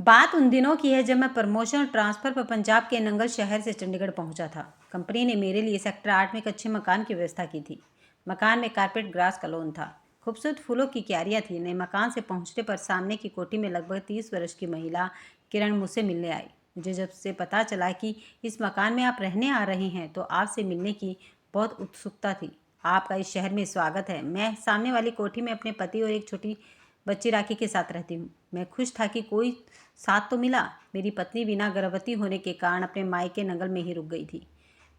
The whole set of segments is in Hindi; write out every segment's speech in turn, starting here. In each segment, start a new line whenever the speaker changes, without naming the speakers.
बात उन दिनों की है जब मैं प्रमोशन ट्रांसफ़र पर पंजाब के नंगल शहर से चंडीगढ़ पहुंचा था। कंपनी ने मेरे लिए सेक्टर 8 में एक अच्छे मकान की व्यवस्था की थी। मकान में कारपेट ग्रास का लॉन था, खूबसूरत फूलों की क्यारियां थी। नए मकान से पहुंचने पर सामने की कोठी में लगभग 30 वर्ष की महिला किरण मुझसे मिलने आई। मुझे जब से पता चला कि इस मकान में आप रहने आ रहे हैं तो आपसे मिलने की बहुत उत्सुकता थी। आपका इस शहर में स्वागत है। मैं सामने वाली कोठी में अपने पति और एक छोटी बच्ची राखी के साथ रहती हूँ। मैं खुश था कि कोई साथ तो मिला। मेरी पत्नी बिना गर्भवती होने के कारण अपने मायके नंगल में ही रुक गई थी।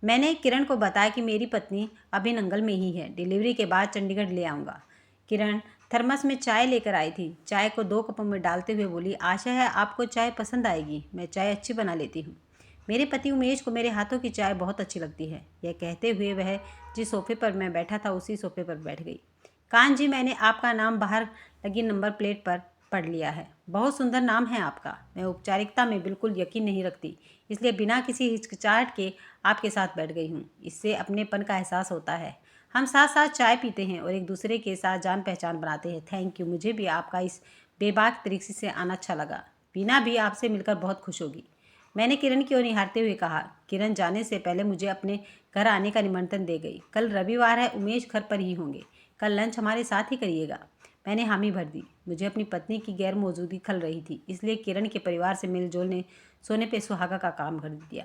मैंने किरण को बताया कि मेरी पत्नी अभी नंगल में ही है, डिलीवरी के बाद चंडीगढ़ ले आऊँगा। किरण थर्मस में चाय लेकर आई थी। चाय को 2 कपों में डालते हुए बोली, आशा है आपको चाय पसंद आएगी। मैं चाय अच्छी बना लेती हूँ। मेरे पति उमेश को मेरे हाथों की चाय बहुत अच्छी लगती है। यह कहते हुए वह जिस सोफे पर मैं बैठा था उसी सोफे पर बैठ गई। कान जी, मैंने आपका नाम बाहर लगी नंबर प्लेट पर पढ़ लिया है। बहुत सुंदर नाम है आपका। मैं औपचारिकता में बिल्कुल यकीन नहीं रखती, इसलिए बिना किसी हिचकिचाहट के आपके साथ बैठ गई हूँ। इससे अपनेपन का एहसास होता है। हम साथ साथ चाय पीते हैं और एक दूसरे के साथ जान पहचान बनाते हैं। Thank you. मुझे भी आपका इस बेबाक तरीके से आना अच्छा लगा। बीना भी आपसे मिलकर बहुत खुश होगी। मैंने किरण की ओर निहारते हुए कहा। किरण जाने से पहले मुझे अपने घर आने का निमंत्रण दे गई। कल रविवार है, उमेश घर पर ही होंगे। कल लंच हमारे साथ ही करिएगा। मैंने हामी भर दी। मुझे अपनी पत्नी की गैर मौजूदगी खल रही थी, इसलिए किरण के परिवार से मिलजुल ने सोने पे सुहागा का काम कर दिया।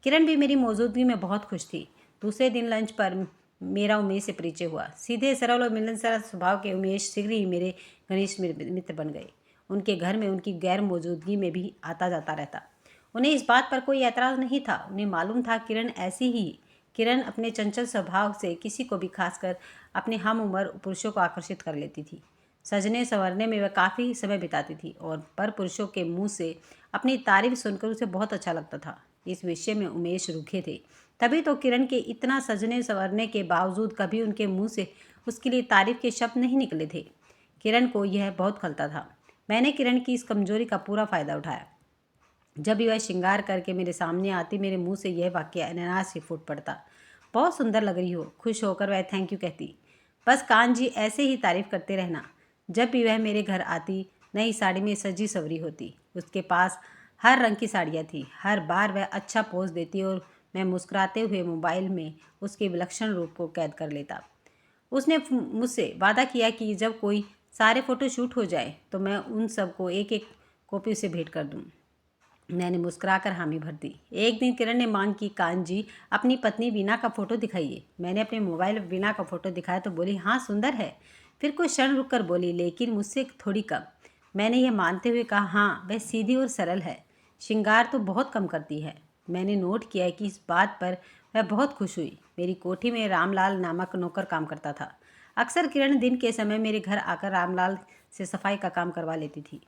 किरण भी मेरी मौजूदगी में बहुत खुश थी। दूसरे दिन लंच पर मेरा उमेश से परिचय हुआ। सीधे सरल और मिलनसार स्वभाव के उमेश शीघ्र ही मेरे घनिष्ठ मित्र बन गए। उनके घर में उनकी गैर मौजूदगी में भी आता जाता रहता। उन्हें इस बात पर कोई एतराज़ नहीं था। उन्हें मालूम था किरण ऐसी ही। किरण अपने चंचल स्वभाव से किसी को भी, खासकर अपने हम उम्र पुरुषों को आकर्षित कर लेती थी। सजने संवरने में वह काफ़ी समय बिताती थी और पर पुरुषों के मुंह से अपनी तारीफ सुनकर उसे बहुत अच्छा लगता था। इस विषय में उमेश रूखे थे। तभी तो किरण के इतना सजने संवरने के बावजूद कभी उनके मुंह से उसके लिए तारीफ के शब्द नहीं निकले थे। किरण को यह बहुत खलता था। मैंने किरण की इस कमजोरी का पूरा फायदा उठाया। जब भी वह श्रृंगार करके मेरे सामने आती, मेरे मुंह से यह वाक्य अनायास से फूट पड़ता, बहुत सुंदर लग रही हो। खुश होकर वह थैंक यू कहती। बस कान जी ऐसे ही तारीफ करते रहना। जब भी वह मेरे घर आती, नई साड़ी में सजी सवरी होती। उसके पास हर रंग की साड़ियाँ थी। हर बार वह अच्छा पोज देती और मैं मुस्कुराते हुए मोबाइल में उसके विलक्षण रूप को कैद कर लेता। उसने मुझसे वादा किया कि जब कोई सारे फ़ोटो शूट हो जाए तो मैं उन सबको एक एक कॉपी उसे भेंट कर दूँ। मैंने मुस्कुराकर हामी भर दी। एक दिन किरण ने मांग की, कान जी अपनी पत्नी वीना का फ़ोटो दिखाइए। मैंने अपने मोबाइल पर वीना का फ़ोटो दिखाया तो बोली, हाँ सुंदर है। फिर कुछ क्षण रुक कर बोली, लेकिन मुझसे थोड़ी कम। मैंने यह मानते हुए कहा, हाँ वह सीधी और सरल है, श्रृंगार तो बहुत कम करती है। मैंने नोट किया कि इस बात पर वह बहुत खुश हुई। मेरी कोठी में रामलाल नामक नौकर काम करता था। अक्सर किरण दिन के समय मेरे घर आकर रामलाल से सफाई का काम करवा लेती थी।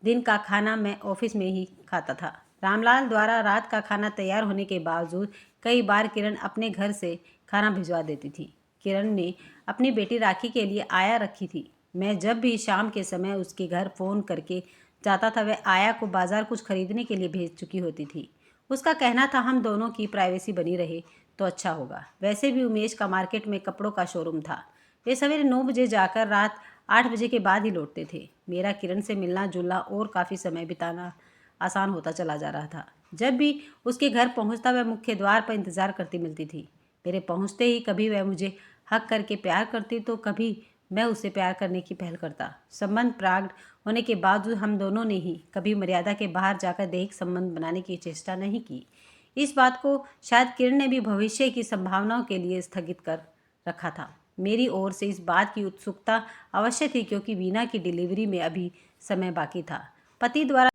दिन का खाना मैं ऑफिस में ही खाता था। रामलाल द्वारा रात का खाना तैयार होने के बावजूद कई बार किरण अपने घर से खाना भिजवा देती थी। किरण ने अपनी बेटी राखी के लिए आया रखी थी। मैं जब भी शाम के समय उसके घर फ़ोन करके जाता था, वह आया को बाज़ार कुछ खरीदने के लिए भेज चुकी होती थी। उसका कहना था हम दोनों की प्राइवेसी बनी रहे तो अच्छा होगा। वैसे भी उमेश का मार्केट में कपड़ों का शोरूम था। वे सवेरे 9 बजे जाकर रात 8 बजे के बाद ही लौटते थे। मेरा किरण से मिलना जुलना और काफ़ी समय बिताना आसान होता चला जा रहा था। जब भी उसके घर पहुंचता, वह मुख्य द्वार पर इंतज़ार करती मिलती थी। मेरे पहुंचते ही कभी वह मुझे हक करके प्यार करती तो कभी मैं उसे प्यार करने की पहल करता। संबंध प्राग्ध होने के बावजूद हम दोनों ने ही कभी मर्यादा के बाहर जाकर दैहिक संबंध बनाने की चेष्टा नहीं की। इस बात को शायद किरण ने भी भविष्य की संभावनाओं के लिए स्थगित कर रखा था। मेरी ओर से इस बात की उत्सुकता अवश्य थी, क्योंकि वीना की डिलीवरी में अभी समय बाकी था। पति द्वारा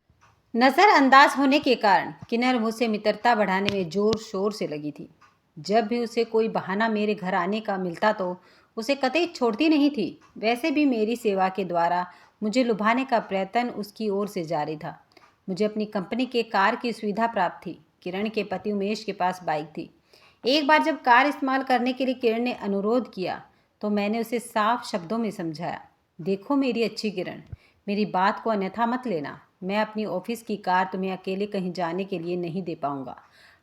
नज़रअंदाज होने के कारण किरण मुझसे मित्रता बढ़ाने में जोर शोर से लगी थी। जब भी उसे कोई बहाना मेरे घर आने का मिलता तो उसे कतई छोड़ती नहीं थी। वैसे भी मेरी सेवा के द्वारा मुझे लुभाने का प्रयत्न उसकी ओर से जारी था। मुझे अपनी कंपनी के कार की सुविधा प्राप्त थी। किरण के पति उमेश के पास बाइक थी। एक बार जब कार इस्तेमाल करने के लिए किरण ने अनुरोध किया तो मैंने उसे साफ शब्दों में समझाया, देखो मेरी अच्छी किरण, मेरी बात को अन्यथा मत लेना। मैं अपनी ऑफिस की कार तुम्हें अकेले कहीं जाने के लिए नहीं दे पाऊंगा।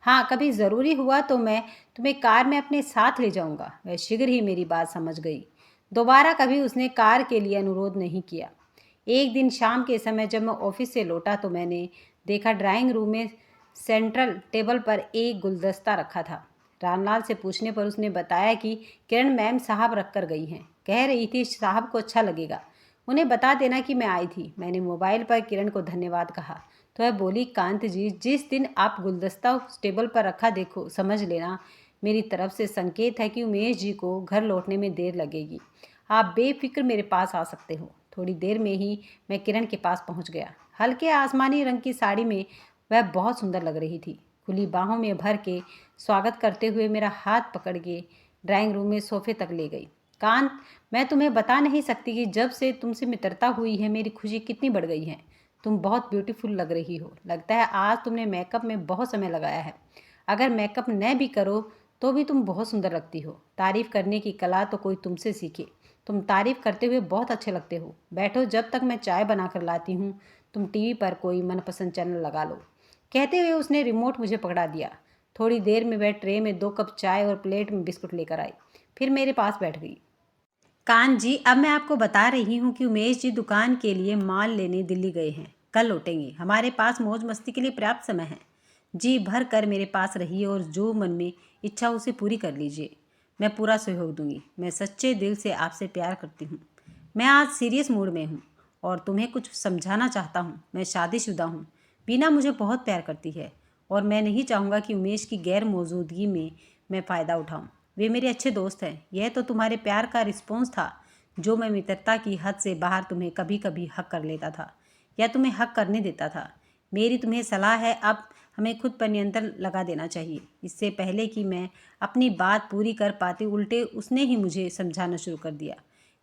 हाँ, कभी ज़रूरी हुआ तो मैं तुम्हें कार में अपने साथ ले जाऊंगा। वह शीघ्र ही मेरी बात समझ गई। दोबारा कभी उसने कार के लिए अनुरोध नहीं किया। एक दिन शाम के समय जब मैं ऑफिस से लौटा तो मैंने देखा ड्राइंग रूम में सेंट्रल टेबल पर एक गुलदस्ता रखा था। रामलाल से पूछने पर उसने बताया कि किरण मैम साहब रख कर गई हैं। कह रही थी साहब को अच्छा लगेगा, उन्हें बता देना कि मैं आई थी। मैंने मोबाइल पर किरण को धन्यवाद कहा तो वह बोली, कांत जी, जिस दिन आप गुलदस्ता उस टेबल पर रखा देखो समझ लेना मेरी तरफ से संकेत है कि उमेश जी को घर लौटने में देर लगेगी। आप बेफिक्र मेरे पास आ सकते हो। थोड़ी देर में ही मैं किरण के पास पहुंच गया। हल्के आसमानी रंग की साड़ी में वह बहुत सुंदर लग रही थी। खुली बाहों में भर के स्वागत करते हुए मेरा हाथ पकड़ के ड्राइंग रूम में सोफे तक ले गई। कांत, मैं तुम्हें बता नहीं सकती कि जब से तुमसे मित्रता हुई है मेरी खुशी कितनी बढ़ गई है। तुम बहुत ब्यूटीफुल लग रही हो। लगता है आज तुमने मेकअप में बहुत समय लगाया है। अगर मेकअप न भी करो तो भी तुम बहुत सुंदर लगती हो। तारीफ करने की कला तो कोई तुमसे सीखे। तुम तारीफ करते हुए बहुत अच्छे लगते हो। बैठो, जब तक मैं चाय बना कर लाती हूँ। तुम टीवी पर कोई मनपसंद चैनल लगा लो। कहते हुए उसने रिमोट मुझे पकड़ा दिया। थोड़ी देर में वह ट्रे में 2 कप चाय और प्लेट में बिस्कुट लेकर आई, फिर मेरे पास बैठ गई। कांत जी, अब मैं आपको बता रही हूँ कि उमेश जी दुकान के लिए माल लेने दिल्ली गए हैं। कल लौटेंगे। हमारे पास मौज मस्ती के लिए पर्याप्त समय है। जी भर कर मेरे पास रहिए और जो मन में इच्छा उसे पूरी कर लीजिए। मैं पूरा सहयोग दूंगी। मैं सच्चे दिल से आपसे प्यार करती हूँ। मैं आज सीरियस मूड में हूँ और तुम्हें कुछ समझाना चाहता हूँ। मैं शादीशुदा हूँ। बीना मुझे बहुत प्यार करती है और मैं नहीं चाहूँगा कि उमेश की गैर मौजूदगी में मैं फ़ायदा उठाऊँ। वे मेरे अच्छे दोस्त हैं। यह तो तुम्हारे प्यार का रिस्पॉन्स था जो मैं मित्रता की हद से बाहर तुम्हें कभी कभी हक कर लेता था या तुम्हें हक करने देता था। मेरी तुम्हें सलाह है, अब हमें खुद पर नियंत्रण लगा देना चाहिए। इससे पहले कि मैं अपनी बात पूरी कर पाती उल्टे उसने ही मुझे समझाना शुरू कर दिया।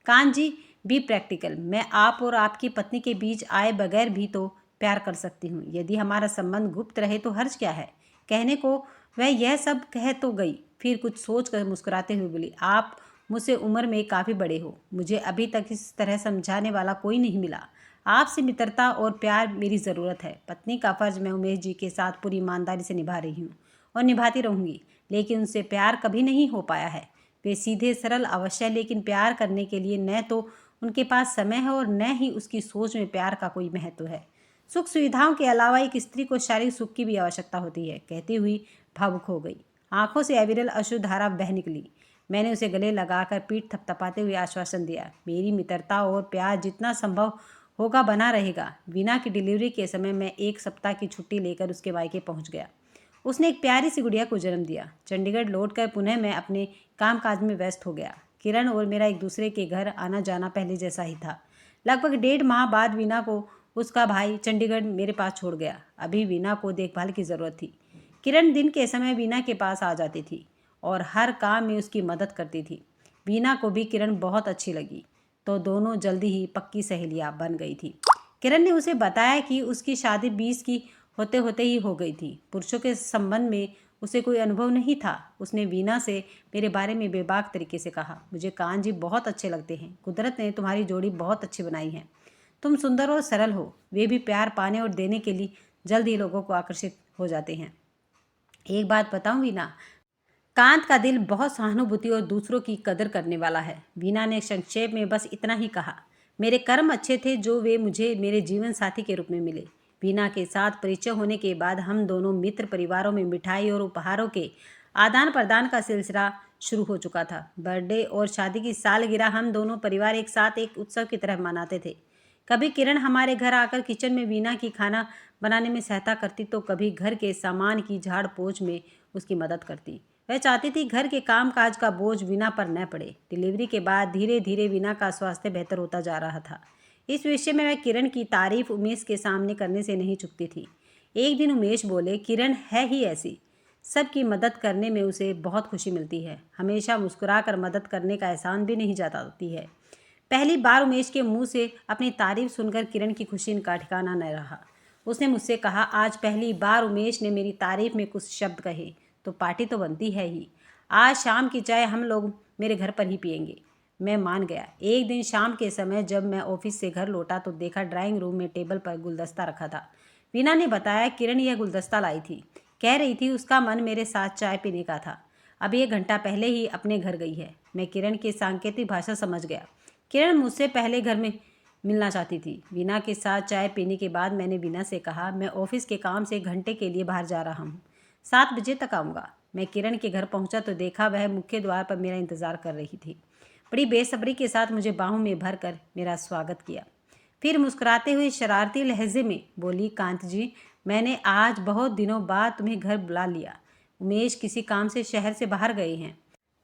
कांत जी, बी प्रैक्टिकल। मैं आप और आपकी पत्नी के बीच आए बगैर भी तो प्यार कर सकती हूँ। यदि हमारा संबंध गुप्त रहे तो हर्ज क्या है। कहने को वह यह सब कह तो गई, फिर कुछ सोच कर मुस्कुराते हुए बोली, आप मुझसे उम्र में काफ़ी बड़े हो। मुझे अभी तक इस तरह समझाने वाला कोई नहीं मिला। आपसे मित्रता और प्यार मेरी ज़रूरत है। पत्नी का फ़र्ज मैं उमेश जी के साथ पूरी ईमानदारी से निभा रही हूँ और निभाती रहूँगी, लेकिन उनसे प्यार कभी नहीं हो पाया है। वे सीधे सरल अवश्य, लेकिन प्यार करने के लिए न तो उनके पास समय है और न ही उसकी सोच में प्यार का कोई महत्व है। सुख सुविधाओं के अलावा एक स्त्री को शारीरिक सुख की भी आवश्यकता होती है। कहती हुई भावुक हो गई। आंखों से अविरल अश्रु धारा बह निकली। मैंने उसे गले लगाकर पीठ थपथपाते हुए आश्वासन दिया, मेरी मित्रता और प्यार जितना संभव होगा बना रहेगा। वीना की डिलीवरी के समय मैं 1 सप्ताह की छुट्टी लेकर उसके मायके पहुंच गया। उसने एक प्यारी सी गुड़िया को जन्म दिया। चंडीगढ़ लौटकर पुनः मैं अपने कामकाज में व्यस्त हो गया। किरण और मेरा एक दूसरे के घर आना जाना पहले जैसा ही था। लगभग 1.5 माह बाद वीना को उसका भाई चंडीगढ़ मेरे पास छोड़ गया। अभी वीना को देखभाल की ज़रूरत थी। किरण दिन के समय वीना के पास आ जाती थी और हर काम में उसकी मदद करती थी। वीना को भी किरण बहुत अच्छी लगी तो दोनों जल्दी ही पक्की सहेलियां बन गई थी। किरण ने उसे बताया कि उसकी शादी 20 की होते होते ही हो गई थी। पुरुषों के संबंध में उसे कोई अनुभव नहीं था। उसने वीना से मेरे बारे में बेबाक तरीके से कहा, मुझे कांत जी बहुत अच्छे लगते हैं। कुदरत ने तुम्हारी जोड़ी बहुत अच्छी बनाई है। तुम सुंदर और सरल हो। वे भी प्यार पाने और देने के लिए जल्द ही लोगों को आकर्षित हो जाते हैं। एक बात बताऊं वीना, कांत का दिल बहुत सहानुभूति और दूसरों की कदर करने वाला है। वीना ने संक्षेप में बस इतना ही कहा। मेरे कर्म अच्छे थे जो वे मुझे मेरे जीवन साथी के रूप में मिले। वीना के साथ परिचय होने के बाद हम दोनों मित्र परिवारों में मिठाई और उपहारों के आदान प्रदान का सिलसिला शुरू हो चुका था। बर्थडे और शादी की सालगिरह हम दोनों परिवार एक साथ एक उत्सव की तरह मनाते थे। कभी किरण हमारे घर आकर किचन में वीना की खाना बनाने में सहायता करती तो कभी घर के सामान की झाड़ पोछ में उसकी मदद करती। वह चाहती थी घर के काम काज का बोझ वीना पर न पड़े। डिलीवरी के बाद धीरे धीरे वीना का स्वास्थ्य बेहतर होता जा रहा था। इस विषय में वह किरण की तारीफ उमेश के सामने करने से नहीं चूकती थी। एक दिन उमेश बोले, किरण है ही ऐसी, सबकी मदद करने में उसे बहुत खुशी मिलती है। हमेशा मुस्कुराकर मदद करने का एहसान भी नहीं जताती है। पहली बार उमेश के मुंह से अपनी तारीफ सुनकर किरण की खुशी का ठिकाना न रहा। उसने मुझसे कहा, आज पहली बार उमेश ने मेरी तारीफ में कुछ शब्द कहे तो पार्टी तो बनती है ही। आज शाम की चाय हम लोग मेरे घर पर ही पियेंगे। मैं मान गया। एक दिन शाम के समय जब मैं ऑफिस से घर लौटा तो देखा ड्राइंग रूम में टेबल पर गुलदस्ता रखा था। वीना ने बताया, किरण यह गुलदस्ता लाई थी। कह रही थी उसका मन मेरे साथ चाय पीने का था। अब 1 घंटा पहले ही अपने घर गई है। मैं किरण की सांकेतिक भाषा समझ गया। किरण मुझसे पहले घर में मिलना चाहती थी। वीना के साथ चाय पीने के बाद मैंने वीना से कहा, मैं ऑफिस के काम से 1 घंटे के लिए बाहर जा रहा हूँ, 7 बजे तक आऊँगा। मैं किरण के घर पहुँचा तो देखा वह मुख्य द्वार पर मेरा इंतज़ार कर रही थी। बड़ी बेसब्री के साथ मुझे बाहों में भर कर मेरा स्वागत किया। फिर मुस्कुराते हुए शरारती लहजे में बोली, कांत जी, मैंने आज बहुत दिनों बाद तुम्हें घर बुला लिया। उमेश किसी काम से शहर से बाहर गए हैं।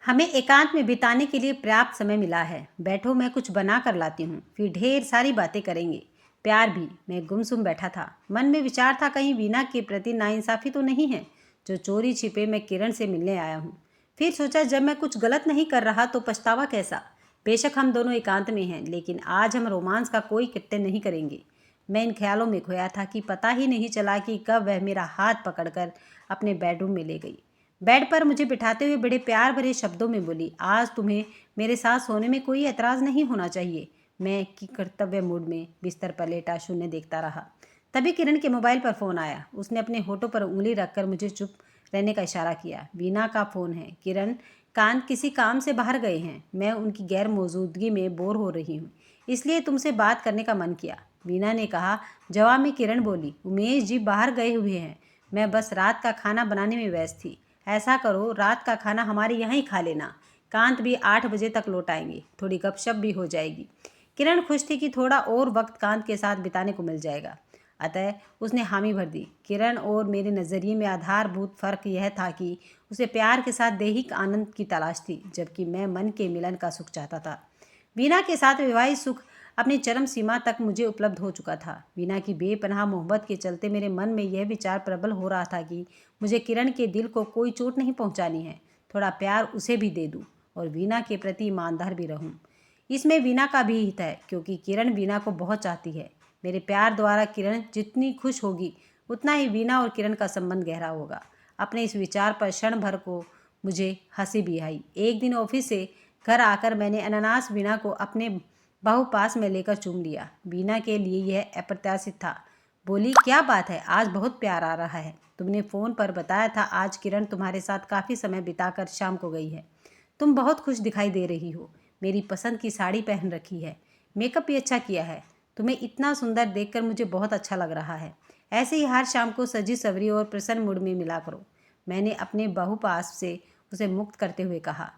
हमें एकांत में बिताने के लिए पर्याप्त समय मिला है। बैठो, मैं कुछ बना कर लाती हूँ, फिर ढेर सारी बातें करेंगे। प्यार भी। मैं गुमसुम बैठा था। मन में विचार था, कहीं वीना के प्रति नाइंसाफ़ी तो नहीं है जो चोरी छिपे मैं किरण से मिलने आया हूँ। फिर सोचा, जब मैं कुछ गलत नहीं कर रहा तो पछतावा कैसा। बेशक हम दोनों एकांत में हैं, लेकिन आज हम रोमांस का कोई कृत्य नहीं करेंगे। मैं इन ख्यालों में खोया था कि पता ही नहीं चला कि कब वह मेरा हाथ पकड़कर अपने बेडरूम में ले गई। बेड पर मुझे बिठाते हुए बड़े प्यार भरे शब्दों में बोली, आज तुम्हें मेरे साथ सोने में कोई एतराज़ नहीं होना चाहिए। मैं की कर्तव्य मूड में बिस्तर पर लेटा शून्य देखता रहा। तभी किरण के मोबाइल पर फ़ोन आया। उसने अपने होठों पर उंगली रखकर मुझे चुप रहने का इशारा किया। वीना का फ़ोन है किरण, कांत किसी काम से बाहर गए हैं। मैं उनकी गैर मौजूदगी में बोर हो रही हूँ, इसलिए तुमसे बात करने का मन किया, वीना ने कहा। जवाब में किरण बोली, उमेश जी बाहर गए हुए हैं, मैं बस रात का खाना बनाने में व्यस्त थी। ऐसा करो, रात का खाना हमारे यहाँ ही खा लेना। कांत भी 8 बजे तक लौट आएंगे, थोड़ी गपशप भी हो जाएगी। किरण खुश थी कि थोड़ा और वक्त कांत के साथ बिताने को मिल जाएगा, अतः उसने हामी भर दी। किरण और मेरे नज़रिए में आधारभूत फ़र्क यह था कि उसे प्यार के साथ दैहिक आनंद की तलाश थी, जबकि मैं मन के मिलन का सुख चाहता था। वीना के साथ वैवाहिक सुख अपनी चरम सीमा तक मुझे उपलब्ध हो चुका था। वीना की बेपनाह मोहब्बत के चलते मेरे मन में यह विचार प्रबल हो रहा था कि मुझे किरण के दिल को कोई चोट नहीं पहुंचानी है, थोड़ा प्यार उसे भी दे दूं और वीना के प्रति ईमानदार भी रहूं। इसमें वीना का भी हित है, क्योंकि किरण वीना को बहुत चाहती है। मेरे प्यार द्वारा किरण जितनी खुश होगी, उतना ही वीना और किरण का संबंध गहरा होगा। अपने इस विचार पर क्षण भर को मुझे हंसी भी आई। एक दिन ऑफिस से घर आकर मैंने अनानास वीना को अपने बाहु पास में लेकर चूम लिया। वीना के लिए यह अप्रत्याशित था। बोली, क्या बात है, आज बहुत प्यार आ रहा है। तुमने फ़ोन पर बताया था आज किरण तुम्हारे साथ काफ़ी समय बिताकर शाम को गई है। तुम बहुत खुश दिखाई दे रही हो, मेरी पसंद की साड़ी पहन रखी है, मेकअप भी अच्छा किया है। तुम्हें इतना सुंदर देखकर मुझे बहुत अच्छा लग रहा है। ऐसे ही हर शाम को सजी सवरी और प्रसन्न मूड में मिला करो। मैंने अपने बहुपाश से उसे मुक्त करते हुए कहा।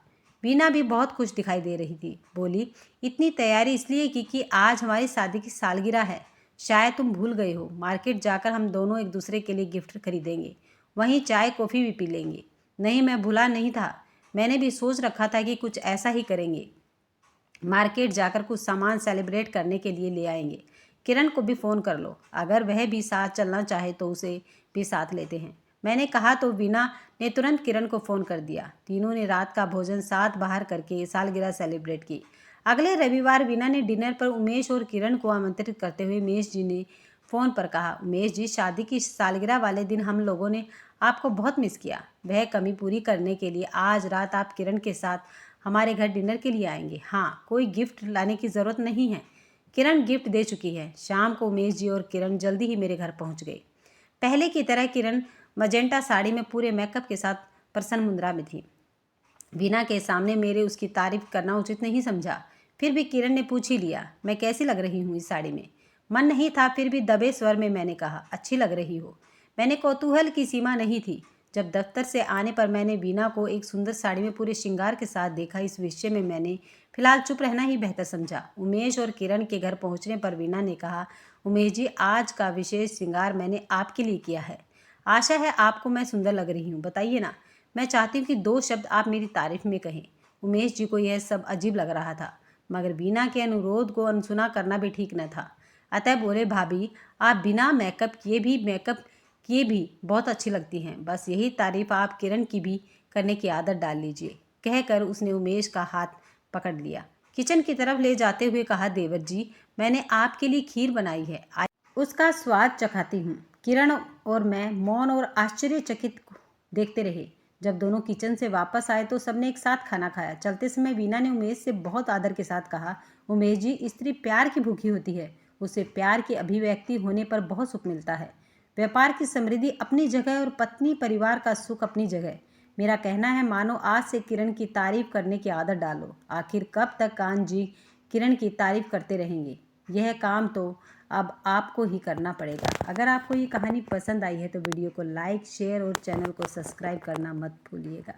वीना भी बहुत खुश दिखाई दे रही थी। बोली, इतनी तैयारी इसलिए की कि आज हमारी शादी की सालगिरह है। शायद तुम भूल गए हो, मार्केट जाकर हम दोनों एक दूसरे के लिए गिफ्ट खरीदेंगे, वहीं चाय कॉफ़ी भी पी लेंगे। नहीं, मैं भूला नहीं था, मैंने भी सोच रखा था कि कुछ ऐसा ही करेंगे। मार्केट जाकर कुछ सामान सेलिब्रेट करने के लिए ले आएंगे। किरण को भी फ़ोन कर लो, अगर वह भी साथ चलना चाहे तो उसे भी साथ लेते हैं। मैंने कहा तो वीना ने तुरंत किरण को फ़ोन कर दिया। तीनों ने रात का भोजन साथ बाहर करके सालगिरह सेलिब्रेट की। अगले रविवार वीना ने डिनर पर उमेश और किरण को आमंत्रित करते हुए उमेश जी ने फ़ोन पर कहा, उमेश जी, शादी की सालगिरह वाले दिन हम लोगों ने आपको बहुत मिस किया। वह कमी पूरी करने के लिए आज रात आप किरण के साथ हमारे घर डिनर के लिए आएंगे। हाँ, कोई गिफ्ट लाने की ज़रूरत नहीं है, किरण गिफ्ट दे चुकी है। शाम को उमेश जी और किरण जल्दी ही मेरे घर पहुंच गए। पहले की तरह किरण मजेंटा साड़ी में पूरे मेकअप के साथ प्रसन्न मुद्रा में थी। वीना के सामने मेरे उसकी तारीफ करना उचित नहीं समझा। फिर भी किरण ने पूछ ही लिया, मैं कैसी लग रही हूँ इस साड़ी में। मन नहीं था, फिर भी दबे स्वर में मैंने कहा, अच्छी लग रही हो। मैंने कौतूहल की सीमा नहीं थी। जब दफ्तर से आने पर मैंने वीना को एक सुंदर साड़ी में पूरे श्रृंगार के साथ देखा, इस विषय में मैंने फिलहाल चुप रहना ही बेहतर समझा। उमेश और किरण के घर पहुंचने पर वीना ने कहा, उमेश जी, आज का विशेष श्रृंगार मैंने आपके लिए किया है। आशा है आपको मैं सुंदर लग रही हूँ, बताइए ना। मैं चाहती हूँ कि 2 शब्द आप मेरी तारीफ में कहें। उमेश जी को यह सब अजीब लग रहा था, मगर वीना के अनुरोध को अनसुना करना भी ठीक न था। अतः बोले, भाभी, आप बिना मेकअप किए भी बहुत अच्छी लगती हैं। बस यही तारीफ आप किरण की भी करने की आदत डाल लीजिए। कहकर उसने उमेश का हाथ पकड़ लिया, किचन की तरफ ले जाते हुए कहा, देवर जी, मैंने आपके लिए खीर बनाई है, उसका स्वाद चखाती हूँ। किरण और मैं मौन और आश्चर्यचकित देखते रहे। जब दोनों किचन से वापस आए तो सबने एक साथ खाना खाया। चलते समय वीना ने उमेश से बहुत आदर के साथ कहा, उमेश जी, स्त्री प्यार की भूखी होती है, उसे प्यार की अभिव्यक्ति होने पर बहुत सुख मिलता है। व्यापार की समृद्धि अपनी जगह और पत्नी परिवार का सुख अपनी जगह। मेरा कहना है, मानो आज से किरण की तारीफ करने की आदत डालो। आखिर कब तक कांत जी किरण की तारीफ करते रहेंगे। यह काम तो अब आपको ही करना पड़ेगा। अगर आपको ये कहानी पसंद आई है तो वीडियो को लाइक, शेयर और चैनल को सब्सक्राइब करना मत भूलिएगा।